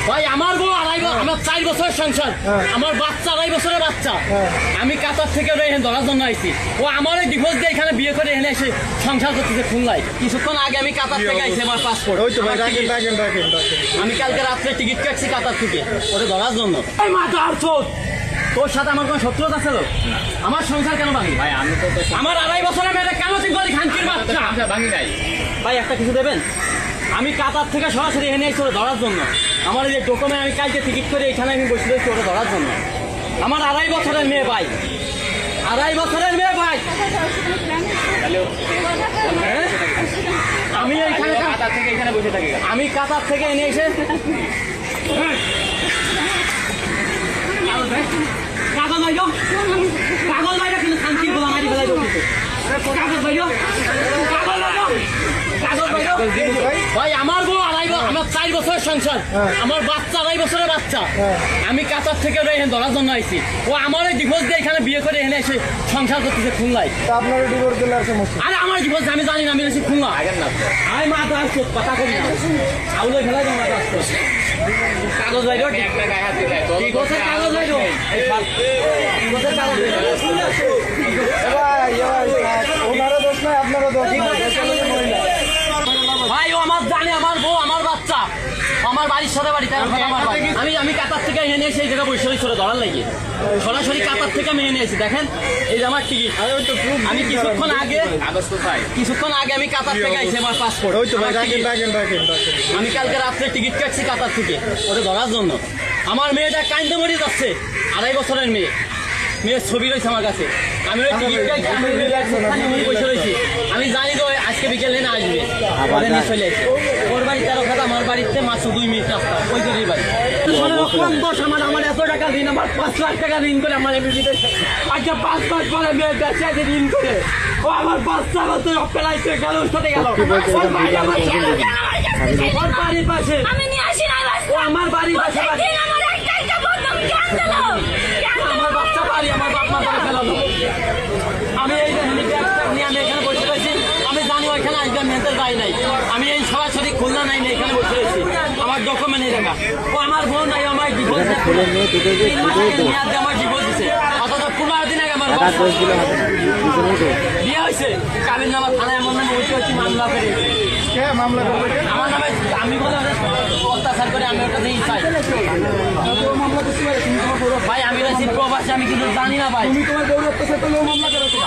ভাই আমার বউ আমার 4 বছরের সংসার, আমার বাচ্চা 2.5 বছরের বাচ্চা। আমি কাতার থেকে ধরার জন্য আইছি। ও আমার এই ডিভোর্স দিয়ে এখানে বিয়ে করে এনে এসে সংসার করতেছে খুলনায়। কিছুক্ষণ আগে আমি কাতার থেকে আইছি, আমার পাসপোর্ট। আমি কালকে রাত্রে টিকিট কাটছি কাতার থেকে ওরে ধরার জন্য। তোর সাথে আমার কোনো শত্রুতা ছিল? আমার সংসার কেন ভাঙি? ভাই আমি তো আমার 2.5 বছরের মেয়েটা কেন তুই বলি খানকির বাচ্চা? ভাঙি নাই ভাই, একটা কিছু দেবেন? আমি কাতার থেকে সরাসরি এনে এসে ওরে ধরার জন্য। আমার এই যে ডকুমেন্ট আমি কালকে টিকিট করে এখানে আমি বসে রয়েছি ওরে ধরার জন্য। আমার 2.5 বছরের মেয়ে ভাই, 2.5 বছরের মেয়ে ভাই। আমি এইখানে কাতার থেকে এখানে বসে থাকি, আমি কাতার থেকে এনে এসে কাগজ বাইর, কাগজ বাইর, কিন্তু শান্তি বলা মারি ফেলাই কাগজ বাইর, কাগজ বাইর। ভাই আমার বউ আমার 4 বছরের সংসার, আমার বাচ্চা 2.5 বছরের বাচ্চা। আমি কাতার থেকে ধরার জন্য আইছি। ও আমার এই ডিভোর্স দিয়ে এখানে বিয়ে করে এনে এসে সংসার করতেছে খুলনায়। আপনার ডিভোর্স দিলে আর সমস্যা? আরে আমার ডিভোর্স আমি জানি না, আমি এসেছি খুলনা। আমি মাথা আসছো কথা করি না, আউলে ফেলাই দাও মাথা আসছো। কাগজ বাইর, ডিভোর্সের কাগজ বাইর, ডিভোর্সের কাগজ বাইর। ওনারও দোষ নয়, আপনারও দোষ নয়। ভাই ও আমার জানে, আমার বউ আমার বাচ্চা, আমার বাড়ির সাথে বাড়ি। আমি কাতার থেকে এনে সেই জায়গায় বসে সরে ধরার লাগে সরাসরি কাতার থেকে আমি এনে এসেছি। দেখেন এই যে আমার টিকিট। আমি কিছুক্ষণ আগে আমি কাতার থেকে আইছি, আমার পাসপোর্ট। আমি কালকে রাত্রে টিকিট কাটছি কাতার থেকে ওরে ধরার জন্য। আমার মেয়েটা কাইন্দে মরে যাচ্ছে, 2.5 বছরের মেয়ের ছবি রয়েছে আমার কাছে। আমি ওই টিকিট বসে রয়েছি। আমি জানি তো আজকে বিকেলে না আসবে, চলে আসে ওর বাড়ি 13 খাতা, আমার বাড়িতে মাত্র 2 মিনিট রাস্তা, ওই জন্যই বাড়ি। আমার এত টাকা ঋণ, আমার 5 লাখ টাকা ঋণ করে আমার এমনিতে আজকে 5 মাস পরে মেয়ে বেঁচে আছে ঋণ করে। ও আমার বাচ্চা বাচ্চা পেলাইছে গেল, সাথে গেল ওর বাড়ির পাশে, ও আমার বাড়ির পাশে, আমার বাচ্চা বাড়ি, আমার বাপ মা বাড়ি ফেলালো। আমি এই নিয়ে আমি এখানে বসে রয়েছি। আমি জানি ওইখানে আসবে, মেয়েদের বাড়ি নাই। আমি এই সরাসরি খুলনা নাই, এখানে বসে রয়েছি। আমার ডকুমেন্ট এই দেখা, ও আমার বোন নাই, আমার ডিভোর্স আমার ডিভোর্স দিচ্ছে। অথচ 15 দিন আগে আমার বিয়ে হয়েছে। কাবির নামা থানায় এমন নামে বসে হচ্ছে, মামলা করে আমার নামে। আমি বলে অত্যাচার করে আমি ওটা দিয়েই চাই ভাই। আমি রয়েছি প্রবাসী, আমি কিন্তু জানি না ভাই। তুমি তোমার গৌরব মামলা করেছো।